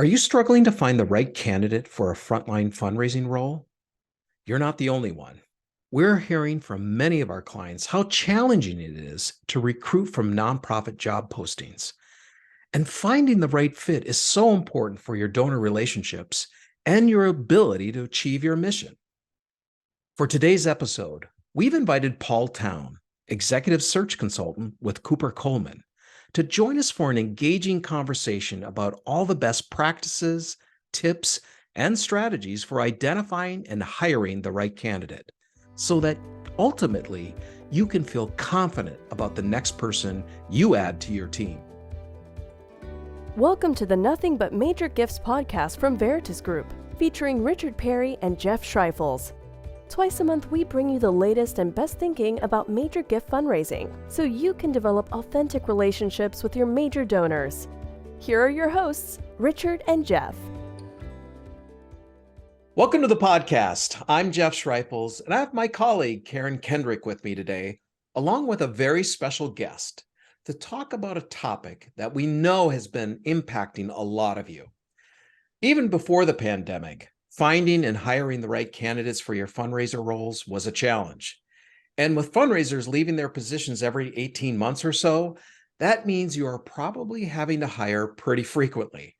Are you struggling to find the right candidate for a frontline fundraising role? You're not the only one. We're hearing from many of our clients how challenging it is to recruit from nonprofit job postings. And finding the right fit is so important for your donor relationships and your ability to achieve your mission. For today's episode, we've invited Paul Towne, executive search consultant with Cooper Coleman, to join us for an engaging conversation about all the best practices, tips, and strategies for identifying and hiring the right candidate, so that ultimately you can feel confident about the next person you add to your team. Welcome to the Nothing But Major Gifts podcast from Veritas Group, featuring Richard Perry and Jeff Schreifels. Twice a month, we bring you the latest and best thinking about major gift fundraising, so you can develop authentic relationships with your major donors. Here are your hosts, Richard and Jeff. Welcome to the podcast. I'm Jeff Schreifels, and I have my colleague, Karen Kendrick, with me today, along with a very special guest, to talk about a topic that we know has been impacting a lot of you. Even before the pandemic, finding and hiring the right candidates for your fundraiser roles was a challenge. And with fundraisers leaving their positions every 18 months or so, that means you are probably having to hire pretty frequently.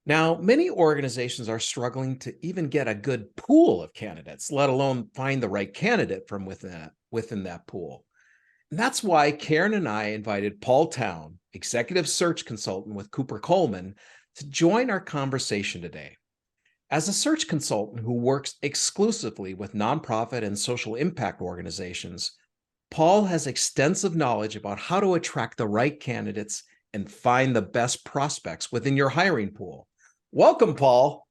Now, many organizations are struggling to even get a good pool of candidates, let alone find the right candidate from within that pool. And that's why Karen and I invited Paul Towne, executive search consultant with Cooper Coleman, to join our conversation today. As a search consultant who works exclusively with nonprofit and social impact organizations, Paul has extensive knowledge about how to attract the right candidates and find the best prospects within your hiring pool. Welcome, Paul.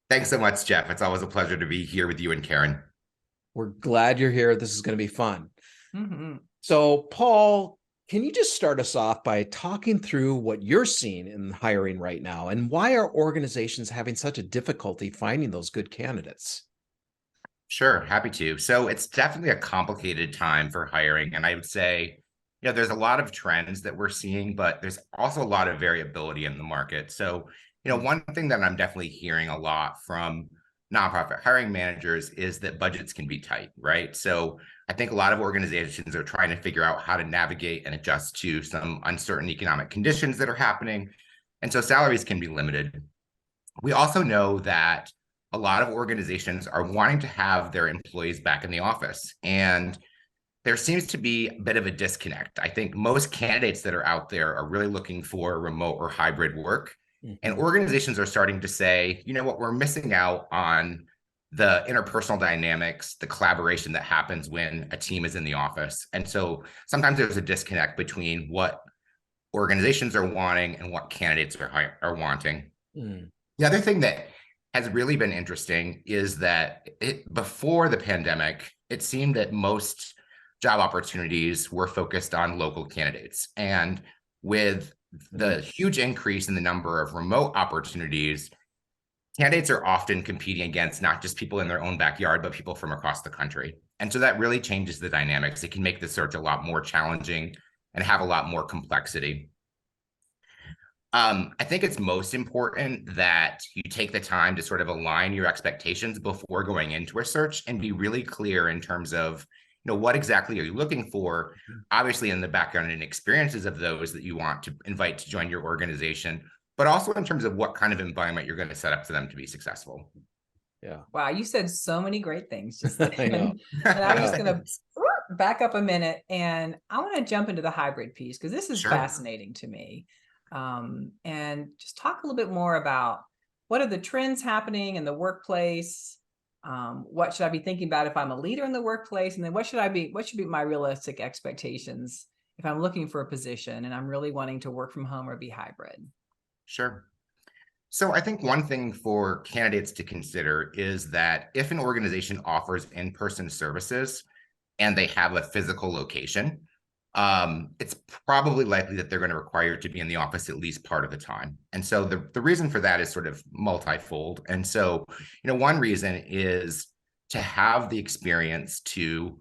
Thanks so much, Jeff. It's always a pleasure to be here with you and Karen. We're glad you're here. This is going to be fun. Mm-hmm. So, Paul, can you just start us off by talking through what you're seeing in hiring right now and why are organizations having such a difficulty finding those good candidates? Sure, happy to. So it's definitely a complicated time for hiring. And I would say, there's a lot of trends that we're seeing, but there's also a lot of variability in the market. So, one thing that I'm definitely hearing a lot from nonprofit hiring managers is that budgets can be tight, right? So I think a lot of organizations are trying to figure out how to navigate and adjust to some uncertain economic conditions that are happening. And so salaries can be limited. We also know that a lot of organizations are wanting to have their employees back in the office. And there seems to be a bit of a disconnect. I think most candidates that are out there are really looking for remote or hybrid work. And organizations are starting to say, you know what, we're missing out on the interpersonal dynamics, the collaboration that happens when a team is in the office. And so sometimes there's a disconnect between what organizations are wanting and what candidates are wanting. The other thing that has really been interesting is that before the pandemic, it seemed that most job opportunities were focused on local candidates. And with the huge increase in the number of remote opportunities, candidates are often competing against not just people in their own backyard, but people from across the country. And so that really changes the dynamics. It can make the search a lot more challenging and have a lot more complexity. I think it's most important that you take the time to sort of align your expectations before going into a search and be really clear in terms of what exactly are you looking for, obviously in the background and experiences of those that you want to invite to join your organization, but also in terms of what kind of environment you're going to set up for them to be successful. Yeah. Wow, you said so many great things. I know. And I'm just going to back up a minute, and I want to jump into the hybrid piece because this is fascinating to me. And just talk a little bit more about what are the trends happening in the workplace. What should I be thinking about if I'm a leader in the workplace? And then what should be my realistic expectations if I'm looking for a position and I'm really wanting to work from home or be hybrid? Sure. So I think one thing for candidates to consider is that if an organization offers in-person services and they have a physical location, it's probably likely that they're going to require you to be in the office at least part of the time. And so the reason for that is sort of multifold. And so, one reason is to have the experience to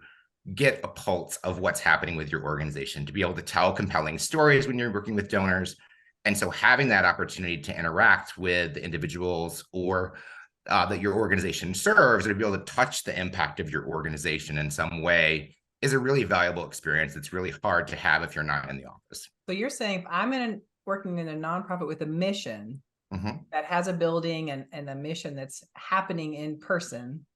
get a pulse of what's happening with your organization, to be able to tell compelling stories when you're working with donors, And so having that opportunity to interact with the individuals or that your organization serves, or to be able to touch the impact of your organization in some way, is a really valuable experience. It's really hard to have if you're not in the office. So you're saying if I'm working in a nonprofit with a mission that has a building and a mission that's happening in person,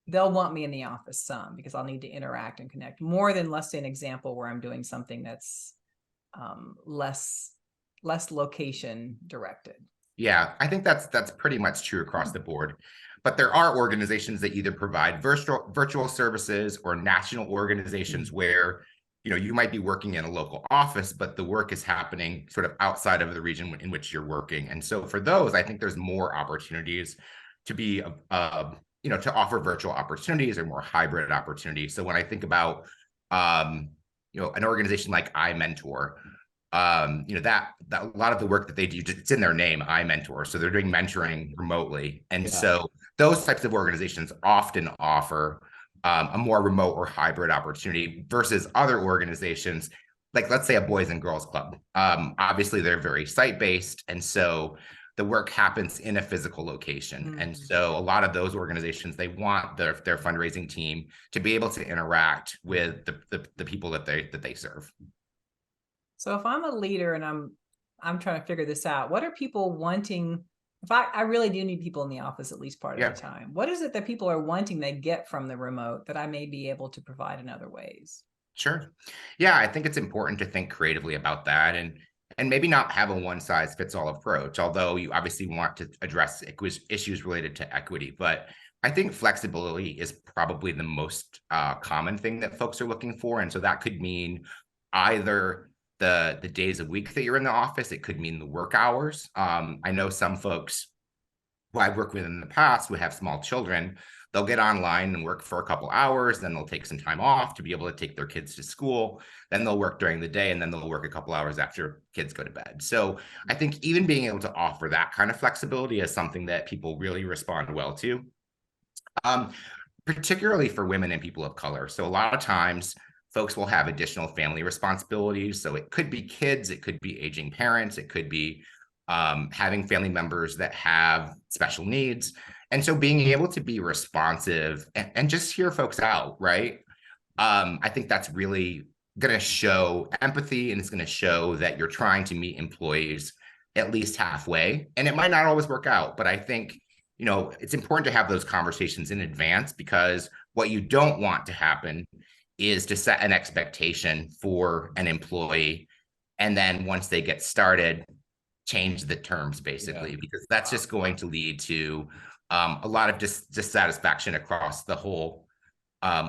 they'll want me in the office some, because I'll need to interact and connect more than, let's say, an example where I'm doing something that's less location directed. Yeah, I think that's pretty much true across the board. But there are organizations that either provide virtual services, or national organizations where, you know, you might be working in a local office, but the work is happening sort of outside of the region in which you're working. And so for those, I think there's more opportunities to be, you know, to offer virtual opportunities or more hybrid opportunities. So when I think about, you know, an organization like iMentor, you know, that a lot of the work that they do, it's in their name, iMentor. So they're doing mentoring remotely. And so those types of organizations often offer a more remote or hybrid opportunity versus other organizations, like let's say a Boys and Girls Club. Obviously, they're very site-based. And so the work happens in a physical location. And so a lot of those organizations, they want their fundraising team to be able to interact with the people that they serve. So if I'm a leader and I'm trying to figure this out, what are people wanting? If I really do need people in the office at least part of the time, what is it that people are wanting they get from the remote that I may be able to provide in other ways? Sure. Yeah, I think it's important to think creatively about that, and maybe not have a one size fits all approach, although you obviously want to address issues related to equity. But I think flexibility is probably the most common thing that folks are looking for. And so that could mean either the days a week that you're in the office. It could mean the work hours. I know some folks who I've worked with in the past who have small children. They'll get online and work for a couple hours, then they'll take some time off to be able to take their kids to school. Then they'll work during the day, and then they'll work a couple hours after kids go to bed. So I think even being able to offer that kind of flexibility is something that people really respond well to, particularly for women and people of color. So a lot of times, folks will have additional family responsibilities. So it could be kids, it could be aging parents, it could be having family members that have special needs. And so being able to be responsive and just hear folks out, right? I think that's really going to show empathy, and it's going to show that you're trying to meet employees at least halfway. And it might not always work out, but I think, you know, it's important to have those conversations in advance, because what you don't want to happen is to set an expectation for an employee, and then once they get started, change the terms, basically, because that's just going to lead to a lot of dissatisfaction across the whole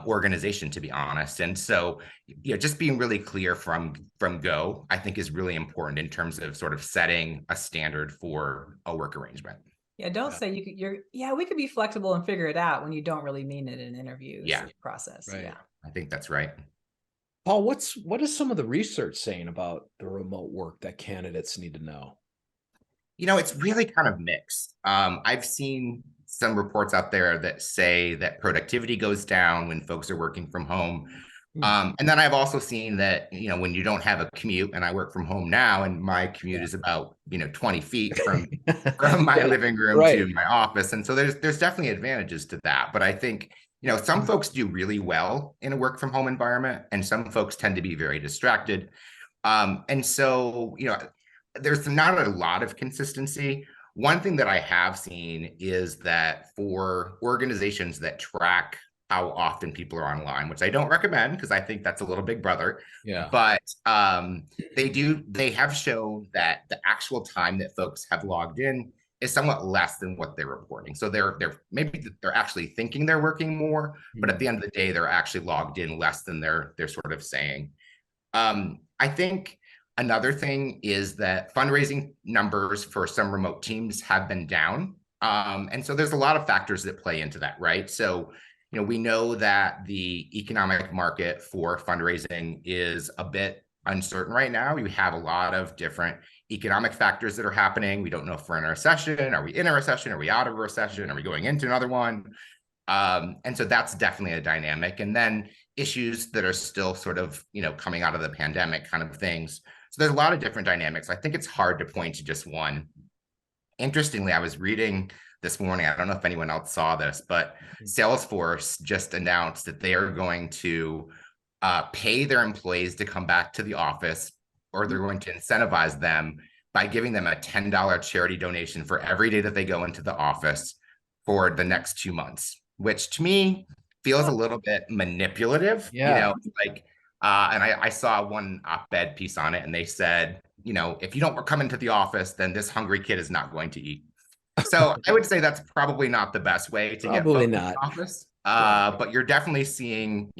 organization, to be honest. And so, you know, just being really clear from go, I think, is really important in terms of sort of setting a standard for a work arrangement. Yeah, don't say we could be flexible and figure it out when you don't really mean it in an interview process. Right. Yeah. I think that's right. Paul, what is some of the research saying about the remote work that candidates need to know? You know, it's really kind of mixed. I've seen some reports out there that say that productivity goes down when folks are working from home. And then I've also seen that, you know, when you don't have a commute, and I work from home now, and my commute is about, 20 feet from my living room to my office. And so there's definitely advantages to that. But I think, you know, some folks do really well in a work from home environment, and some folks tend to be very distracted. And so, you know, there's not a lot of consistency. One thing that I have seen is that for organizations that track how often people are online, which I don't recommend because I think that's a little big brother. Yeah. But they have shown that the actual time that folks have logged in is somewhat less than what they're reporting. So they're actually thinking they're working more, but at the end of the day, they're actually logged in less than they're sort of saying. I think another thing is that fundraising numbers for some remote teams have been down. And so there's a lot of factors that play into that, right? So, you know, we know that the economic market for fundraising is a bit uncertain right now. You have a lot of different economic factors that are happening. We don't know if we're in a recession. Are we in a recession? Are we out of a recession? Are we going into another one? And so that's definitely a dynamic. And then issues that are still sort of, you know, coming out of the pandemic kind of things. So there's a lot of different dynamics. I think it's hard to point to just one. Interestingly, I was reading this morning, I don't know if anyone else saw this, but Salesforce just announced that they are going to pay their employees to come back to the office, or they're going to incentivize them by giving them a $10 charity donation for every day that they go into the office for the next 2 months, which to me feels a little bit manipulative. Yeah. Like, and I saw one op-ed piece on it, and they said, if you don't come into the office, then this hungry kid is not going to eat. So I would say that's probably not the best way to get folks in the office. But you're definitely seeing,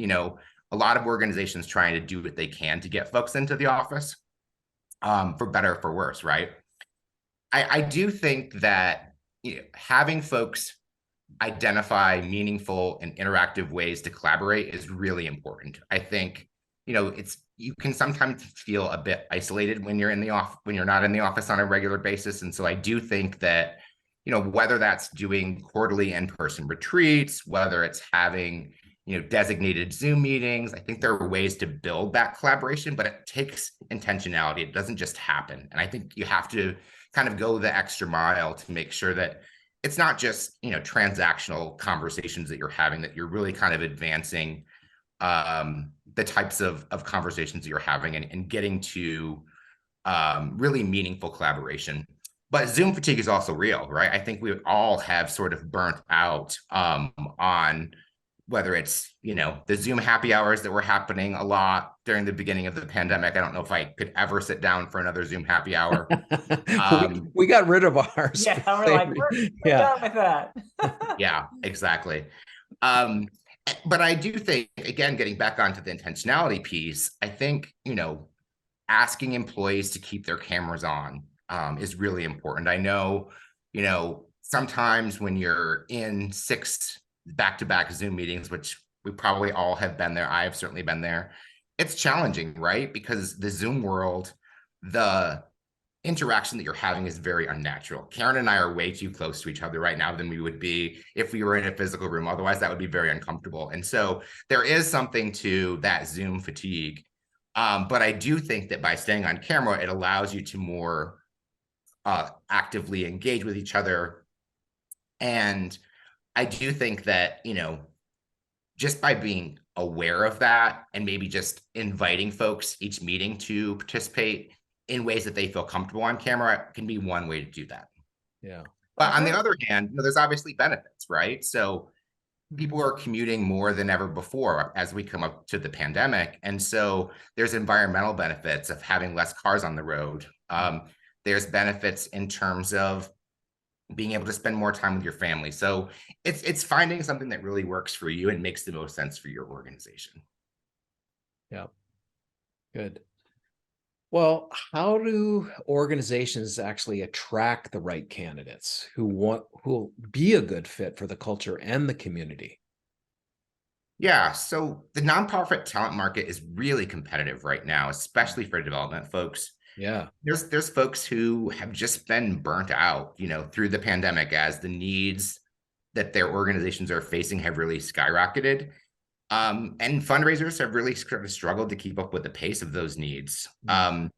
a lot of organizations trying to do what they can to get folks into the office, for better or for worse, right? I do think that having folks identify meaningful and interactive ways to collaborate is really important. I think, you can sometimes feel a bit isolated when you're not in the office on a regular basis. And so I do think that, whether that's doing quarterly in-person retreats, whether it's having, designated Zoom meetings, I think there are ways to build that collaboration, but it takes intentionality. It doesn't just happen. And I think you have to kind of go the extra mile to make sure that it's not just, transactional conversations that you're having, that you're really kind of advancing the types of conversations that you're having and getting to really meaningful collaboration. But Zoom fatigue is also real, right? I think we all have sort of burnt out on whether it's, the Zoom happy hours that were happening a lot during the beginning of the pandemic. I don't know if I could ever sit down for another Zoom happy hour. We got rid of ours. Yeah, we're like, we're done with that. Yeah, exactly. But I do think, again, getting back onto the intentionality piece, I think, asking employees to keep their cameras on is really important. I know, sometimes when you're in 6 back-to-back Zoom meetings, which we probably all have been there, I have certainly been there, it's challenging, right? Because the Zoom world, the interaction that you're having is very unnatural. Karen and I are way too close to each other right now than we would be if we were in a physical room. Otherwise, that would be very uncomfortable. And so there is something to that Zoom fatigue. But I do think that by staying on camera, it allows you to more actively engage with each other. And I do think that, just by being aware of that and maybe just inviting folks each meeting to participate in ways that they feel comfortable on camera can be one way to do that. Yeah. But on the other hand, there's obviously benefits, right? So people are commuting more than ever before as we come up to the pandemic. And so there's environmental benefits of having less cars on the road. There's benefits in terms of being able to spend more time with your family. So it's finding something that really works for you and makes the most sense for your organization. Yeah. Good. Well, how do organizations actually attract the right candidates who will be a good fit for the culture and the community? Yeah, so the nonprofit talent market is really competitive right now, especially for development folks. Yeah. There's folks who have just been burnt out, through the pandemic as the needs that their organizations are facing have really skyrocketed. And fundraisers have really struggled to keep up with the pace of those needs. In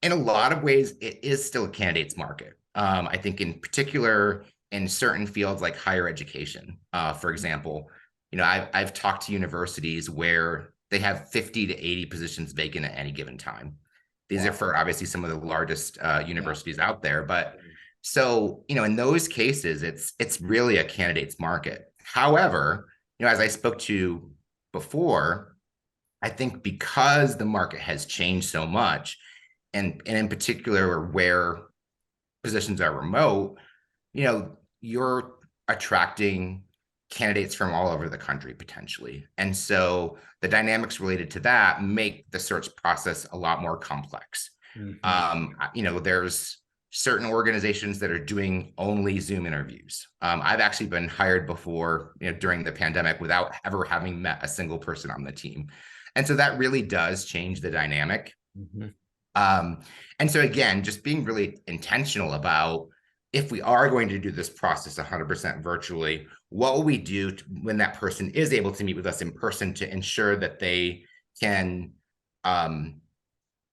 a lot of ways, it is still a candidates market. I think in particular in certain fields like higher education, for example, I've talked to universities where they have 50 to 80 positions vacant at any given time. These are for obviously some of the largest universities out there. But so, in those cases, it's really a candidates market. However, as I spoke to before, I think because the market has changed so much, and in particular where positions are remote, you're attracting candidates from all over the country potentially. And so the dynamics related to that make the search process a lot more complex. There's certain organizations that are doing only Zoom interviews. I've actually been hired before, during the pandemic without ever having met a single person on the team. And so that really does change the dynamic. And so again, just being really intentional about, if we are going to do this process 100% virtually, what will we do when that person is able to meet with us in person to ensure that they can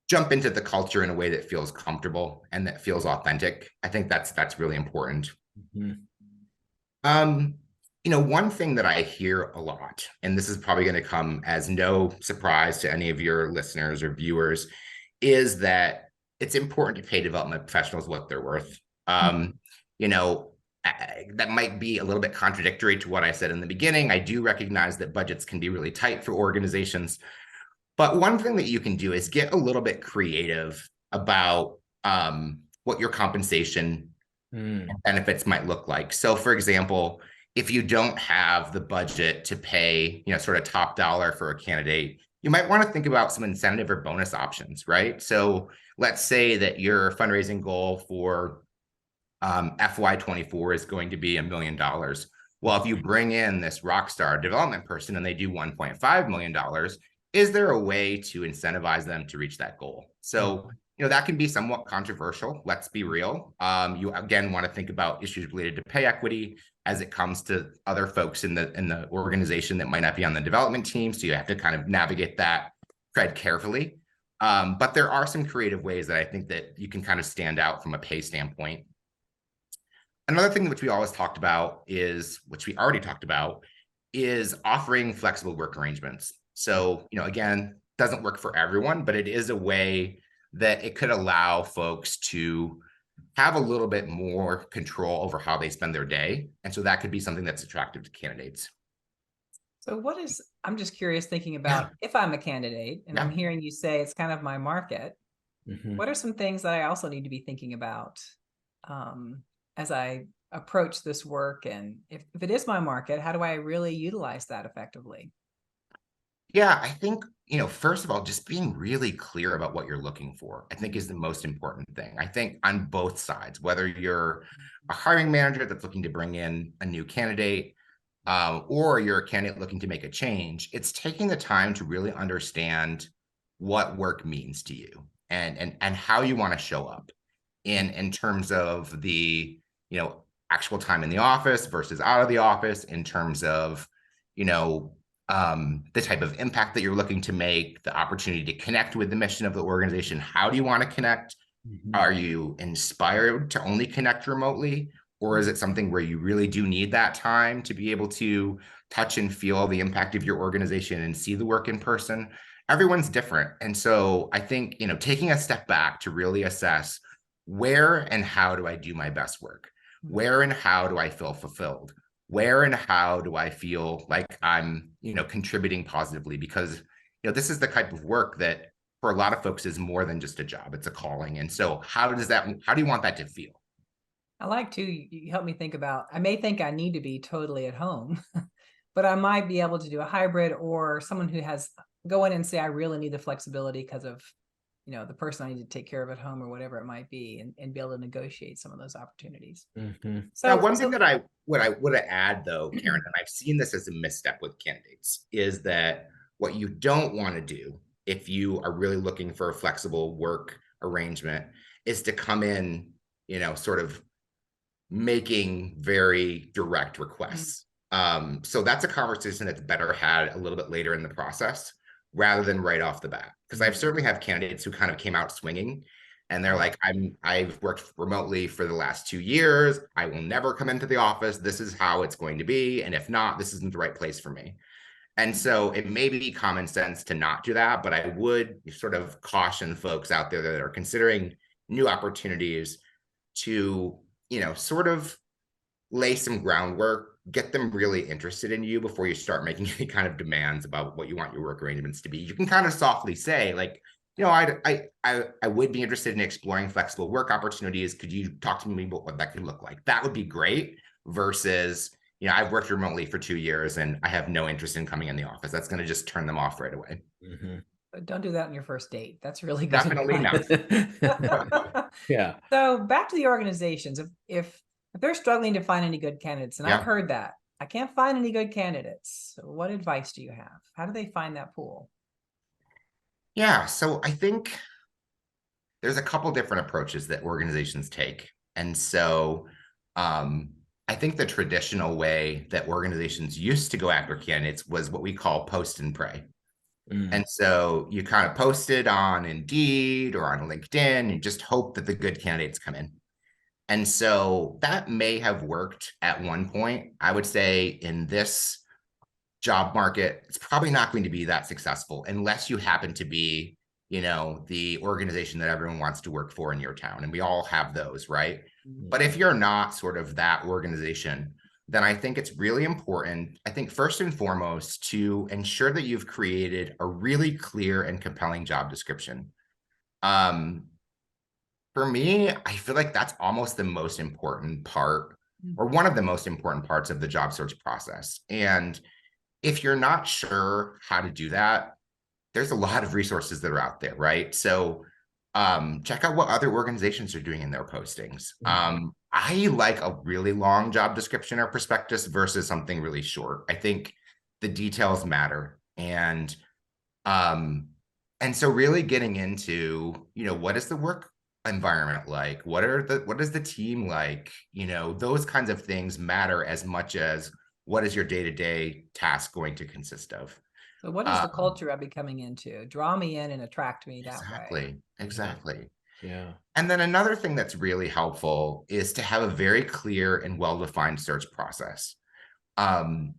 jump into the culture in a way that feels comfortable and that feels authentic. I think that's really important. One thing that I hear a lot, and this is probably going to come as no surprise to any of your listeners or viewers, is that it's important to pay development professionals what they're worth. That might be a little bit contradictory to what I said in the beginning. I do recognize that budgets can be really tight for organizations. But one thing that you can do is get a little bit creative about what your compensation and benefits might look like. So, for example, if you don't have the budget to pay, sort of top dollar for a candidate, you might want to think about some incentive or bonus options, right? So let's say that your fundraising goal for FY24 is going to be $1 million. Well, if you bring in this rock star development person and they do $1.5 million, is there a way to incentivize them to reach that goal? So, that can be somewhat controversial. Let's be real. You again want to think about issues related to pay equity as it comes to other folks in the organization that might not be on the development team. So you have to kind of navigate that, tread carefully. But there are some creative ways that I think that you can kind of stand out from a pay standpoint. Another thing which we always talked about is, which we already talked about, is offering flexible work arrangements. So, again, doesn't work for everyone, but it is a way that it could allow folks to have a little bit more control over how they spend their day. And so that could be something that's attractive to candidates. So I'm just curious thinking about if I'm a candidate and I'm hearing you say it's kind of my market, what are some things that I also need to be thinking about as I approach this work? And if it is my market, how do I really utilize that effectively? Yeah, I think, first of all, just being really clear about what you're looking for, I think is the most important thing. I think on both sides, whether you're a hiring manager that's looking to bring in a new candidate, or you're a candidate looking to make a change, it's taking the time to really understand what work means to you and how you want to show up in terms of the, actual time in the office versus out of the office, in terms of, the type of impact that you're looking to make, the opportunity to connect with the mission of the organization. How do you want to connect? Are you inspired to only connect remotely? Or is it something where you really do need that time to be able to touch and feel the impact of your organization and see the work in person? Everyone's different. And so I think, taking a step back to really assess where and how do I do my best work? Where and how do I feel fulfilled? Where and how do I feel like I'm, contributing positively? Because, this is the type of work that for a lot of folks is more than just a job, it's a calling. And so how do you want that to feel? I like to, you help me think about, I may think I need to be totally at home, but I might be able to do a hybrid, or someone who has go in and say, I really need the flexibility because of, the person I need to take care of at home or whatever it might be, and be able to negotiate some of those opportunities. So now, one thing that I would add though, Karen, and I've seen this as a misstep with candidates, is that what you don't want to do if you are really looking for a flexible work arrangement is to come in, sort of making very direct requests. So that's a conversation that's better had a little bit later in the process rather than right off the bat. Because I've certainly have candidates who kind of came out swinging and they're like, I've worked remotely for the last 2 years. I will never come into the office. This is how it's going to be. And if not, this isn't the right place for me. And so it may be common sense to not do that, but I would sort of caution folks out there that are considering new opportunities to, sort of lay some groundwork, get them really interested in you before you start making any kind of demands about what you want your work arrangements to be. You can kind of softly say, like, I would be interested in exploring flexible work opportunities. Could you talk to me about what that could look like? That would be great versus, I've worked remotely for 2 years and I have no interest in coming in the office. That's going to just turn them off right away. But don't do that on your first date. That's really good. Definitely not. Yeah. So back to the organizations. If they're struggling to find any good candidates, and I've heard that, I can't find any good candidates. So what advice do you have? How do they find that pool? Yeah, so I think there's a couple different approaches that organizations take. And so I think the traditional way that organizations used to go after candidates was what we call post and pray. And so you kind of post it on Indeed or on LinkedIn and just hope that the good candidates come in. And so that may have worked at one point. I would say in this job market, it's probably not going to be that successful unless you happen to be, the organization that everyone wants to work for in your town. And we all have those, right? But if you're not sort of that organization, then I think it's really important, I think first and foremost, to ensure that you've created a really clear and compelling job description. For me, I feel like that's almost the most important part, or one of the most important parts of the job search process. And if you're not sure how to do that, there's a lot of resources that are out there, right? So check out what other organizations are doing in their postings. I like a really long job description or prospectus versus something really short. I think the details matter. And so really getting into, what is the work environment like? What is the team like? Those kinds of things matter as much as what is your day-to-day task going to consist of. So what is the culture I'll be coming into? Draw me in and attract me that way. Exactly. Yeah. And then another thing that's really helpful is to have a very clear and well-defined search process. There's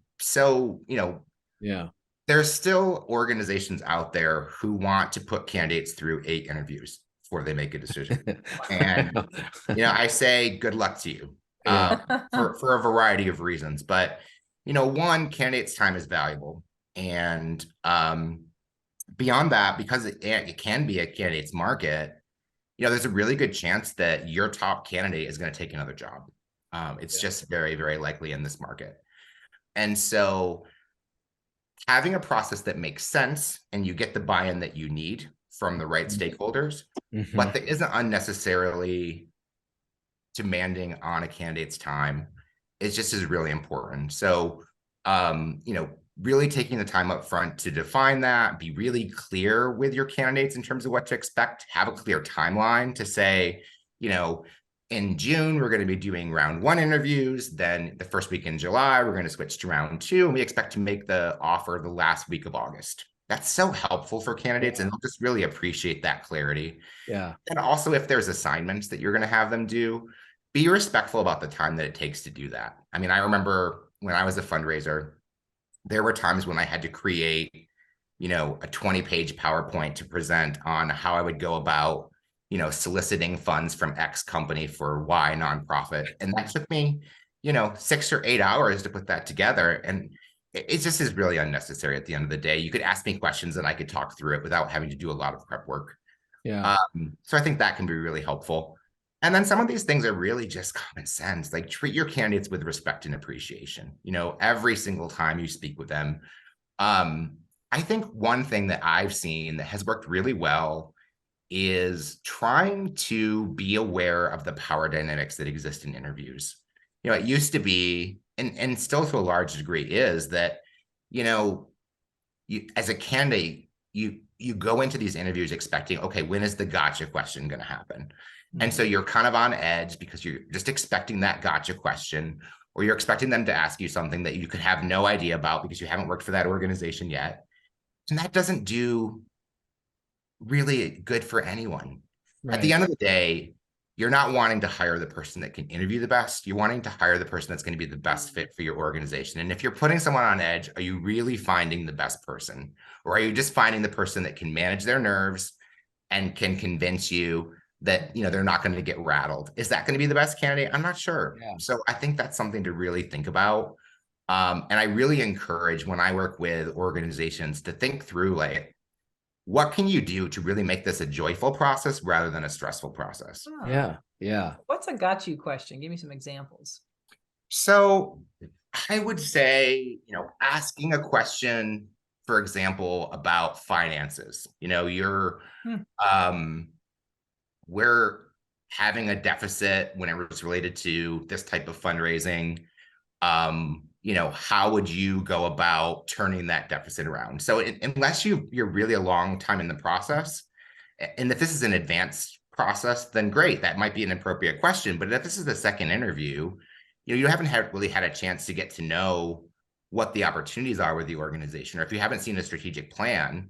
still organizations out there who want to put candidates through 8 interviews before they make a decision. And, I say good luck to you for a variety of reasons. But, one, candidates' time is valuable. And beyond that, because it can be a candidate's market, there's a really good chance that your top candidate is going to take another job. It's just very, very likely in this market. And so having a process that makes sense and you get the buy-in that you need from the right stakeholders, but that isn't unnecessarily demanding on a candidate's time is just as really important. So, really taking the time up front to define that, be really clear with your candidates in terms of what to expect, have a clear timeline to say, in June, we're going to be doing round 1 interviews. Then the first week in July, we're going to switch to round 2. And we expect to make the offer the last week of August. That's so helpful for candidates, and they'll just really appreciate that clarity. Yeah. And also, if there's assignments that you're going to have them do, be respectful about the time that it takes to do that. I mean, I remember when I was a fundraiser, there were times when I had to create, a 20-page PowerPoint to present on how I would go about, soliciting funds from X company for Y nonprofit. And that took me, 6 or 8 hours to put that together. And it just is really unnecessary at the end of the day. You could ask me questions and I could talk through it without having to do a lot of prep work. Yeah. So I think that can be really helpful. And then some of these things are really just common sense, like treat your candidates with respect and appreciation, every single time you speak with them. I think one thing that I've seen that has worked really well is trying to be aware of the power dynamics that exist in interviews. It used to be, and still to a large degree is that, you as a candidate, you go into these interviews expecting, okay, when is the gotcha question going to happen? And so you're kind of on edge because you're just expecting that gotcha question, or you're expecting them to ask you something that you could have no idea about because you haven't worked for that organization yet. And that doesn't do really good for anyone. Right. At the end of the day, you're not wanting to hire the person that can interview the best. You're wanting to hire the person that's going to be the best fit for your organization. And if you're putting someone on edge, are you really finding the best person? Or are you just finding the person that can manage their nerves and can convince you that, they're not going to get rattled? Is that going to be the best candidate? I'm not sure. Yeah. So I think that's something to really think about. And I really encourage when I work with organizations to think through, like, what can you do to really make this a joyful process rather than a stressful process? Oh. Yeah. Yeah. What's a got you question? Give me some examples. So I would say, asking a question, for example, about finances. We're having a deficit when it was related to this type of fundraising. How would you go about turning that deficit around? So unless you're really a long time in the process, and if this is an advanced process, then great, that might be an appropriate question. But if this is the second interview, you haven't really had a chance to get to know what the opportunities are with the organization, or if you haven't seen a strategic plan.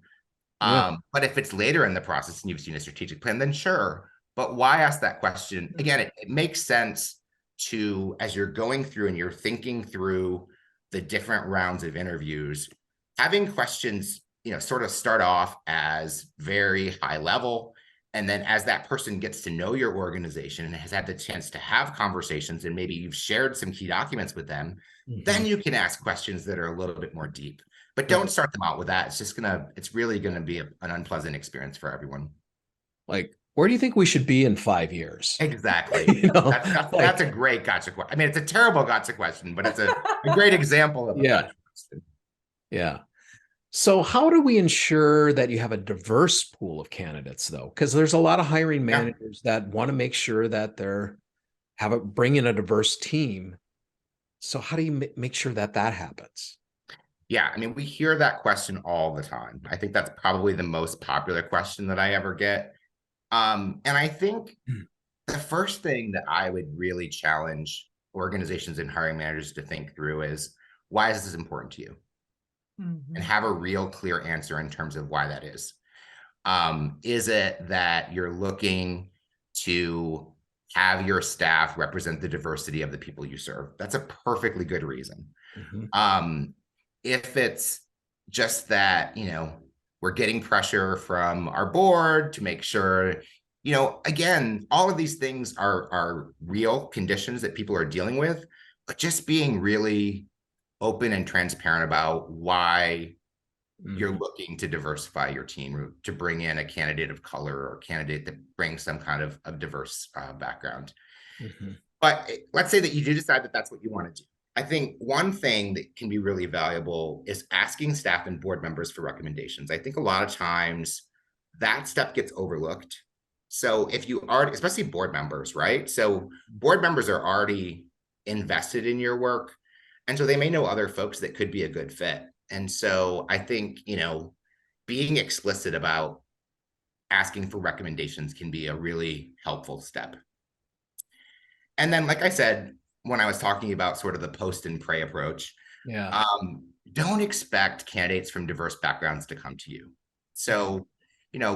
Yeah. But if it's later in the process and you've seen a strategic plan, then sure. But why ask that question? Again, it makes sense to, as you're going through and you're thinking through the different rounds of interviews, having questions, sort of start off as very high level. And then as that person gets to know your organization and has had the chance to have conversations, and maybe you've shared some key documents with them, then you can ask questions that are a little bit more deep. But don't start them out with that. It's really gonna be an unpleasant experience for everyone. Like, where do you think we should be in 5 years? Exactly. That's a great gotcha question. I mean, it's a terrible gotcha question, but it's a great example of a gotcha question. Yeah. So how do we ensure that you have a diverse pool of candidates, though? Because there's a lot of hiring managers that want to make sure that bring in a diverse team. So how do you make sure that happens? Yeah, I mean, we hear that question all the time. I think that's probably the most popular question that I ever get. And I think the first thing that I would really challenge organizations and hiring managers to think through is, why is this important to you? And have a real clear answer in terms of why that is. Is it that you're looking to have your staff represent the diversity of the people you serve? That's a perfectly good reason. If it's just that, we're getting pressure from our board to make sure, again, all of these things are real conditions that people are dealing with, but just being really open and transparent about why you're looking to diversify your team, to bring in a candidate of color or candidate that brings some kind of diverse background. But let's say that you do decide that that's what you want to do. I think one thing that can be really valuable is asking staff and board members for recommendations. I think a lot of times that step gets overlooked. So if you are, especially board members, right? So board members are already invested in your work. And so they may know other folks that could be a good fit. And so I think, being explicit about asking for recommendations can be a really helpful step. And then, like I said, when I was talking about sort of the post and pray approach, don't expect candidates from diverse backgrounds to come to you. So,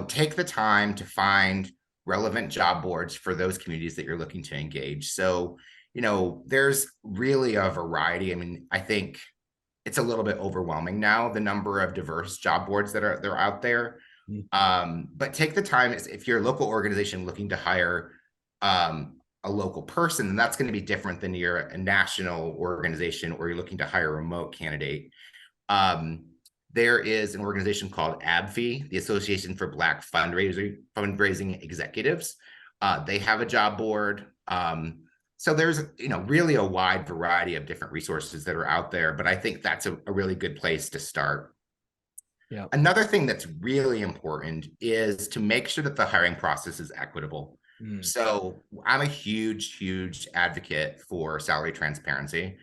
take the time to find relevant job boards for those communities that you're looking to engage. So, there's really a variety. I mean, I think it's a little bit overwhelming now, the number of diverse job boards that are out there. But take the time, if you're a local organization looking to hire a local person, and that's going to be different than you're a national organization or you're looking to hire a remote candidate. There is an organization called ABFE, the Association for Black Fundraising Executives. They have a job board. So there's, really a wide variety of different resources that are out there, but I think that's a really good place to start. Yeah. Another thing that's really important is to make sure that the hiring process is equitable. So I'm a huge advocate for salary transparency.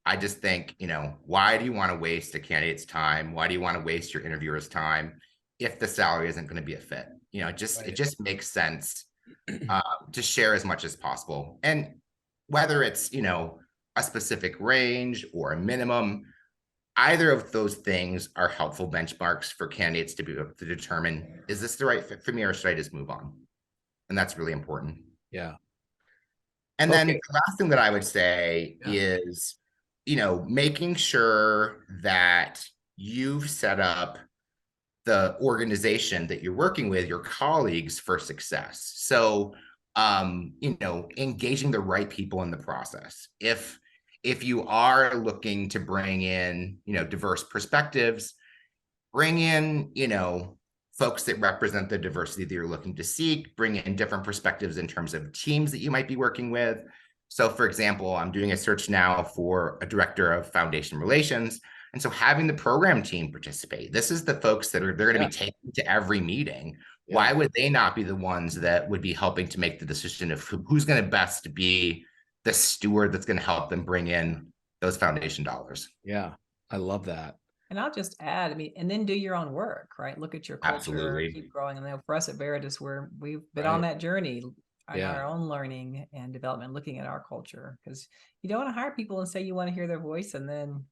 I just think, why do you want to waste a candidate's time? Why do you want to waste your interviewer's time if the salary isn't going to be a fit? It just makes sense to share as much as possible. And whether it's, a specific range or a minimum, either of those things are helpful benchmarks for candidates to be able to determine, is this the right fit for me or should I just move on? And that's really important. Yeah. And then the last thing that I would say is, making sure that you've set up the organization that you're working with, your colleagues, for success. So, engaging the right people in the process. If you are looking to bring in, diverse perspectives, bring in, folks that represent the diversity that you're looking to seek, bring in different perspectives in terms of teams that you might be working with. So for example, I'm doing a search now for a director of foundation relations. And so having the program team participate, this is the folks that they're going to be taking to every meeting. Why would they not be the ones that would be helping to make the decision of who's going to best be the steward that's going to help them bring in those foundation dollars? Yeah, I love that. And I'll just add, and then do your own work, right? Look at your culture, Absolutely. Keep growing. And for us at Veritas, we've been on that journey on our own learning and development, looking at our culture, because you don't want to hire people and say you want to hear their voice and then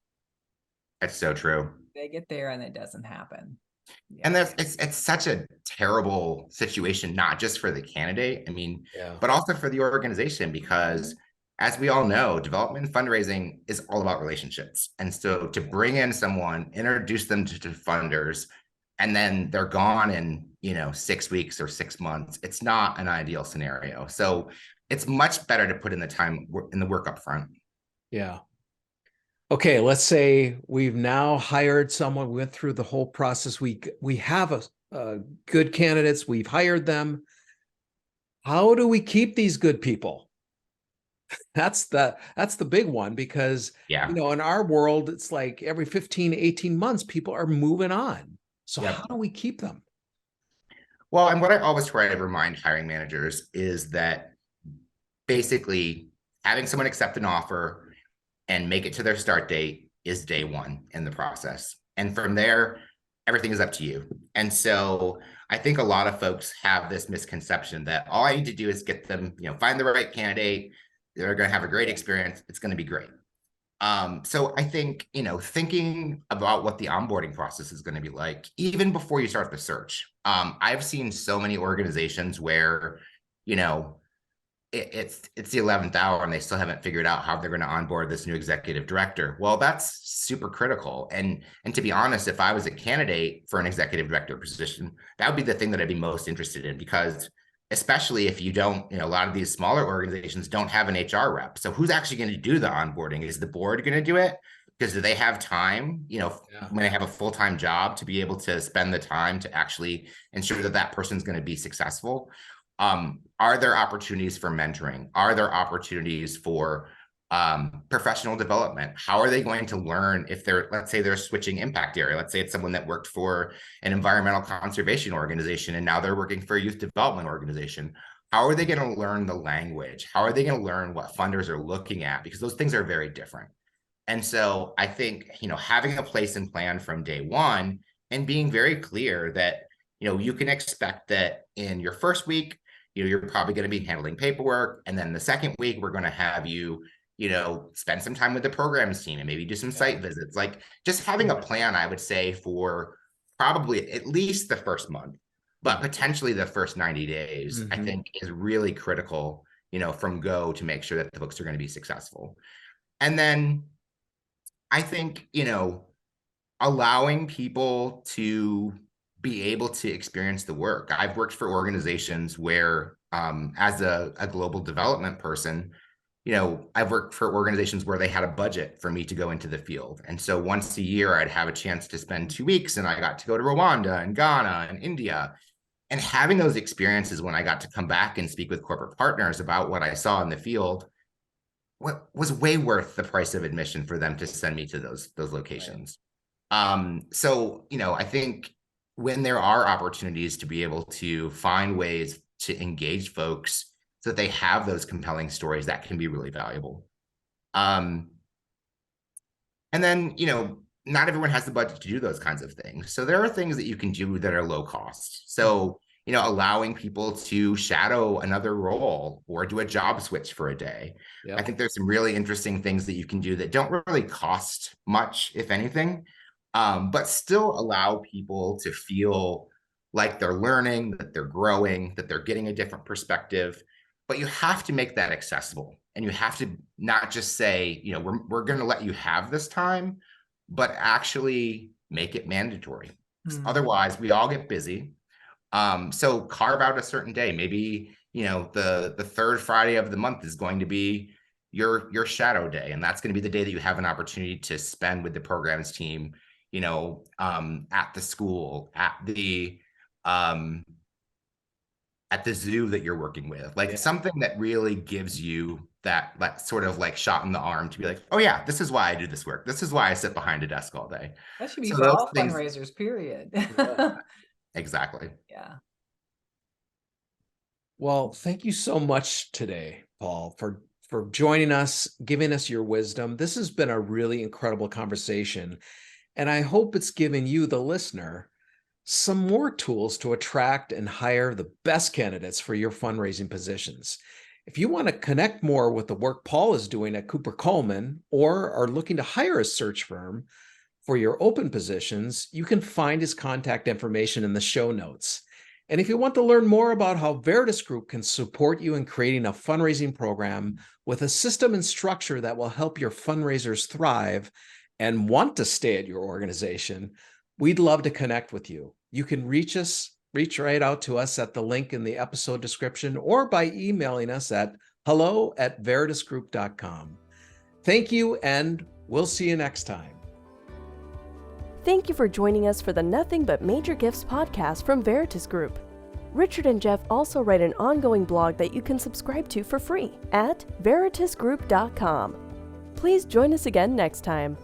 That's so true. They get there and it doesn't happen. And Yeah. it's such a terrible situation, not just for the candidate, I mean, Yeah. but also for the organization, because as we all know, development and fundraising is all about relationships. And so to bring in someone, introduce them to funders, and then they're gone in, 6 weeks or 6 months, it's not an ideal scenario. So it's much better to put in the time in the work up front. Yeah. Okay, let's say we've now hired someone, we went through the whole process. We have a good candidates, we've hired them. How do we keep these good people? That's the big one, because Yeah. in our world, it's like every 15, 18 months, people are moving on. So Yep. how do we keep them? Well, and what I always try to remind hiring managers is that basically having someone accept an offer and make it to their start date is day one in the process. And from there, everything is up to you. And so I think a lot of folks have this misconception that all I need to do is get them, find the right candidate. They're going to have a great experience. It's going to be great. So I think, thinking about what the onboarding process is going to be like, even before you start the search. I've seen so many organizations where, it's the 11th hour and they still haven't figured out how they're going to onboard this new executive director. Well, that's super critical. And to be honest, if I was a candidate for an executive director position, that would be the thing that I'd be most interested in, because especially if you don't, a lot of these smaller organizations don't have an HR rep. So who's actually going to do the onboarding? Is the board going to do it? Because do they have time, when they have a full-time job, to be able to spend the time to actually ensure that that person's going to be successful? Are there opportunities for mentoring? Are there opportunities for professional development? How are they going to learn if let's say they're switching impact area? Let's say it's someone that worked for an environmental conservation organization and now they're working for a youth development organization. How are they going to learn the language? How are they going to learn what funders are looking at? Because those things are very different. And so I think, having a place and plan from day one and being very clear that, you can expect that in your first week, you're probably going to be handling paperwork. And then the second week, we're going to have you, spend some time with the programs team and maybe do some site visits. Like, just having a plan, I would say, for probably at least the first month, but potentially the first 90 days, I think is really critical, from go, to make sure that the folks are going to be successful. And then I think, allowing people to be able to experience the work. I've worked for organizations where, as a global development person, I've worked for organizations where they had a budget for me to go into the field. And so once a year, I'd have a chance to spend 2 weeks, and I got to go to Rwanda and Ghana and India. And having those experiences, when I got to come back and speak with corporate partners about what I saw in the field, what was way worth the price of admission for them to send me to those locations. Right. So, I think when there are opportunities to be able to find ways to engage folks so that they have those compelling stories, that can be really valuable. And then, not everyone has the budget to do those kinds of things. So there are things that you can do that are low cost. So, allowing people to shadow another role or do a job switch for a day. Yep. I think there's some really interesting things that you can do that don't really cost much, if anything, but still allow people to feel like they're learning, that they're growing, that they're getting a different perspective. But you have to make that accessible. And you have to not just say, we're going to let you have this time, but actually make it mandatory. Otherwise, we all get busy. So carve out a certain day. Maybe, the third Friday of the month is going to be your shadow day. And that's going to be the day that you have an opportunity to spend with the programs team, at the school, at the zoo that you're working with, like something that really gives you that sort of like shot in the arm to be like, oh yeah, this is why I do this work. This is why I sit behind a desk all day. That should be for all fundraisers, period. Exactly. Yeah. Well, thank you so much today, Paul, for joining us, giving us your wisdom. This has been a really incredible conversation, and I hope it's given you, the listener, some more tools to attract and hire the best candidates for your fundraising positions. If you want to connect more with the work Paul is doing at Cooper Coleman, or are looking to hire a search firm For your open positions, you can find his contact information in the show notes. And if you want to learn more about how Veritas Group can support you in creating a fundraising program with a system and structure that will help your fundraisers thrive and want to stay at your organization, we'd love to connect with you. You can reach right out to us at the link in the episode description or by emailing us at hello@veritasgroup.com. Thank you, and we'll see you next time. Thank you for joining us for the Nothing But Major Gifts podcast from Veritas Group. Richard and Jeff also write an ongoing blog that you can subscribe to for free at veritasgroup.com. Please join us again next time.